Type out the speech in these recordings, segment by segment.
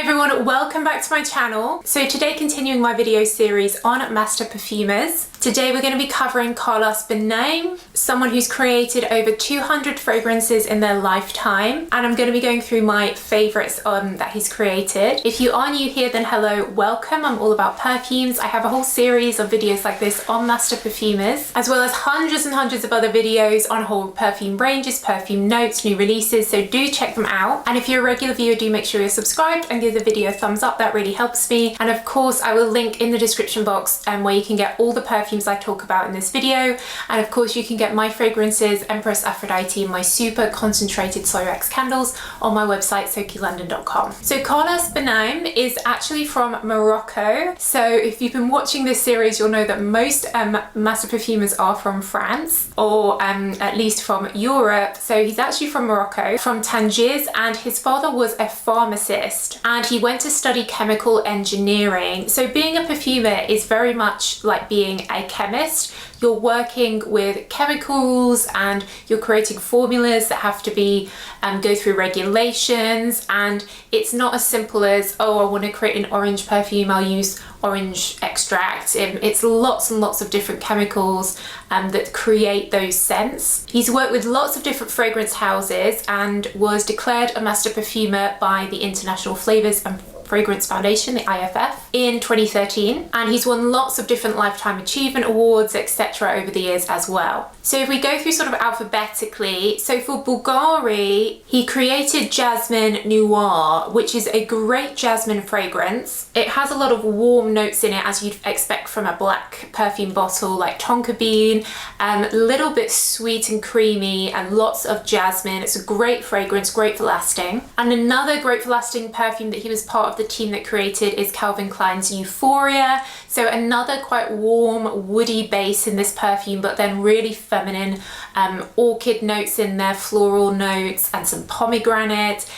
everyone, welcome back to my channel. So today, continuing my video series on master perfumers. Today we're going to be covering Carlos BENAIM, someone who's created over 200 fragrances in their lifetime, and I'm going to be going through my favorites that he's created. If you are new here, then hello, welcome. I'm all about perfumes. I have a whole series of videos like this on master perfumers, as well as hundreds and hundreds of other videos on whole perfume ranges, perfume notes, new releases, so do check them out. And if you're a regular viewer, do make sure you're subscribed and give the video a thumbs up. That really helps me. And of course, I will link in the description box where you can get all the perfumes I talk about in this video. And of course, you can get my fragrances, Empress, Aphrodite, and my super concentrated Soyrex candles on my website, SokiLondon.com. So Carlos BENAIM is actually from Morocco. So if you've been watching this series, you'll know that most master perfumers are from France, or at least from Europe. So he's actually from Morocco, from Tangiers, and his father was a pharmacist and he went to study chemical engineering. So being a perfumer is very much like being a chemist. You're working with chemicals and you're creating formulas that have to be go through regulations, and it's not as simple as, oh, I want to create an orange perfume, I'll use orange extract. It's lots and lots of different chemicals that create those scents. He's worked with lots of different fragrance houses and was declared a master perfumer by the International Flavors and Fragrance Foundation, the IFF, in 2013, and he's won lots of different lifetime achievement awards, etc. over the years as well. So if we go through sort of alphabetically, so for Bulgari, he created Jasmine Noir, which is a great jasmine fragrance. It has a lot of warm notes in it, as you'd expect from a black perfume bottle, like tonka bean, a little bit sweet and creamy, and lots of jasmine. It's a great fragrance, great for lasting. And another great for lasting perfume that he was part of the team that created is Calvin Klein's Euphoria. So another quite warm, woody base in this perfume, but then really feminine orchid notes in there, floral notes, and some pomegranate.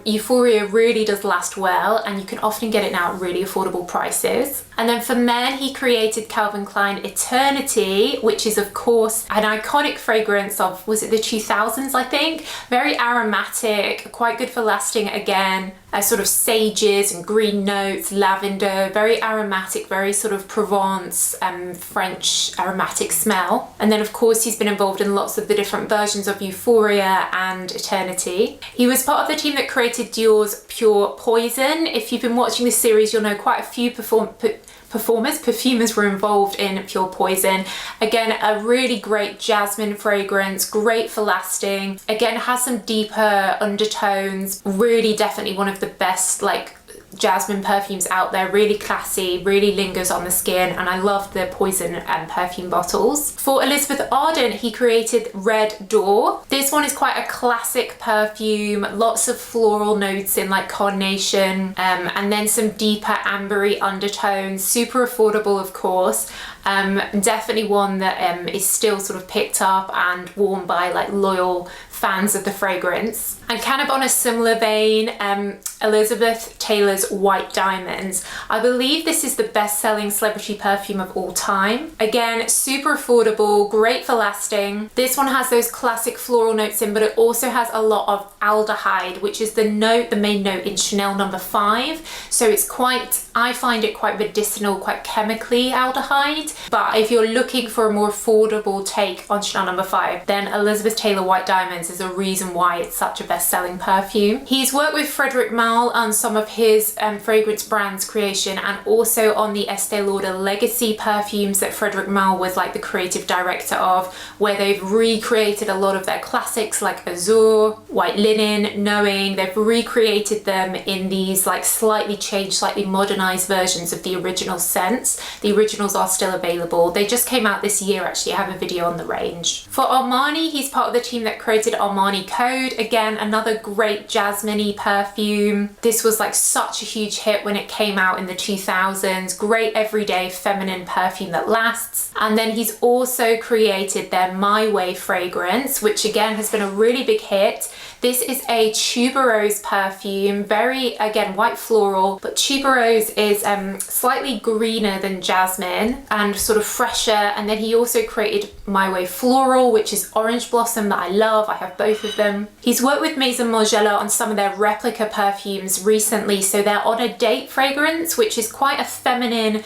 Euphoria really does last well, and you can often get it now at really affordable prices. And then for men, he created Calvin Klein Eternity, which is of course an iconic fragrance of, was it the 2000s, I think? Very aromatic, quite good for lasting again. Sort of sages and green notes, lavender, very aromatic, very sort of Provence, French aromatic smell. And then of course he's been involved in lots of the different versions of Euphoria and Eternity. He was part of the team that created Dior's Pure Poison. If you've been watching this series, you'll know quite a few perfumers were involved in Pure Poison. Again, a really great jasmine fragrance, great for lasting. Again, has some deeper undertones. Really, definitely one of the best like jasmine perfumes out there. Really classy, really lingers on the skin, and I love the Poison perfume bottles. For Elizabeth Arden, he created Red Door. This one is quite a classic perfume, lots of floral notes in like carnation, and then some deeper ambery undertones. Super affordable, of course. Definitely one that is still sort of picked up and worn by like loyal fans of the fragrance. And kind of on a similar vein, Elizabeth Taylor's White Diamonds. I believe this is the best-selling celebrity perfume of all time. Again, super affordable, great for lasting. This one has those classic floral notes in, but it also has a lot of aldehyde, which is the main note in Chanel No. 5. So it's quite, I find it quite medicinal, quite chemically aldehyde. But if you're looking for a more affordable take on Chanel No. 5, then Elizabeth Taylor White Diamonds is a reason why it's such a best-selling perfume. He's worked with Frederic Malle on some of his fragrance brands creation, and also on the Estee Lauder Legacy perfumes that Frederic Malle was like the creative director of, where they've recreated a lot of their classics like Azure, White Linen, Knowing. They've recreated them in these like slightly changed, slightly modernized versions of the original scents. The originals are still available. They just came out this year actually. I have a video on the range. For Armani, he's part of the team that created Armani Code. Again, another great jasmine-y perfume. This was like such a huge hit when it came out in the 2000s. Great everyday feminine perfume that lasts. And then he's also created their My Way fragrance, which again has been a really big hit. This is a tuberose perfume, very, again, white floral, but tuberose is slightly greener than jasmine and sort of fresher. And then he also created My Way Floral, which is orange blossom that I love. I have have both of them. He's worked with Maison Margiela on some of their replica perfumes recently. So they're on a date fragrance, which is quite a feminine,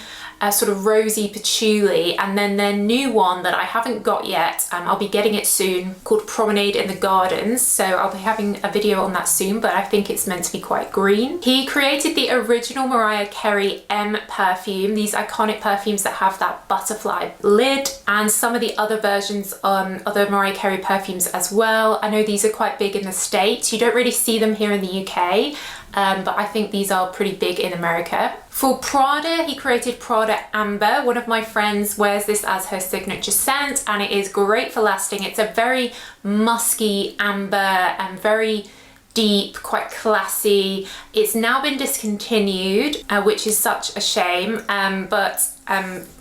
sort of rosy patchouli, and then their new one that I haven't got yet, I'll be getting it soon, called Promenade in the Gardens, so I'll be having a video on that soon, but I think it's meant to be quite green. He created the original Mariah Carey M perfume, these iconic perfumes that have that butterfly lid, and some of the other versions on other Mariah Carey perfumes as well. I know these are quite big in the States. You don't really see them here in the UK, but I think these are pretty big in America. For Prada, he created Prada Amber. One of my friends wears this as her signature scent, and it is great for lasting. It's a very musky amber and very deep, quite classy. It's now been discontinued, which is such a shame, but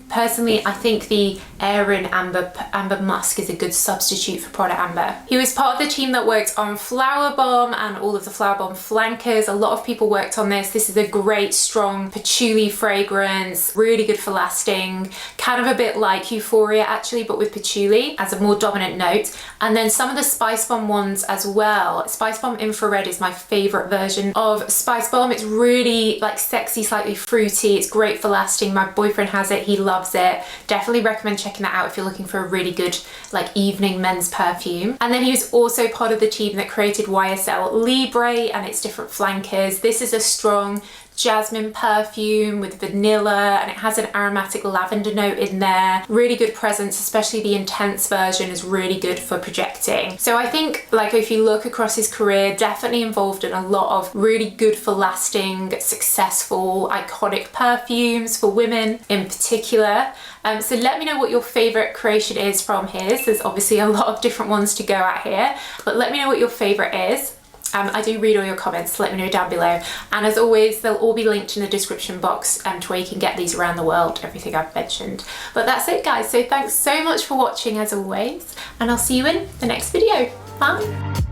personally, I think the Erin Amber Musk is a good substitute for Prada Amber. He was part of the team that worked on Flower Bomb and all of the Flower Bomb flankers. A lot of people worked on this. This is a great, strong patchouli fragrance, really good for lasting, kind of a bit like Euphoria actually, but with patchouli as a more dominant note. And then some of the Spice Bomb ones as well. Spice Bomb Infrared is my favorite version of Spice Bomb. It's really like sexy, slightly fruity. It's great for lasting. My boyfriend has it. He loves it. Definitely recommend checking that out if you're looking for a really good like evening men's perfume. And then he was also part of the team that created YSL Libre and its different flankers. This is a strong jasmine perfume with vanilla, and it has an aromatic lavender note in there. Really good presence, especially the intense version is really good for projecting. So I think like if you look across his career, definitely involved in a lot of really good for lasting, successful, iconic perfumes for women in particular. So let me know what your favorite creation is from his. There's obviously a lot of different ones to go at here, but let me know what your favorite is. I do read all your comments, so let me know down below. And as always, they'll all be linked in the description box to where you can get these around the world, everything I've mentioned. But that's it guys, so thanks so much for watching as always, and I'll see you in the next video. Bye!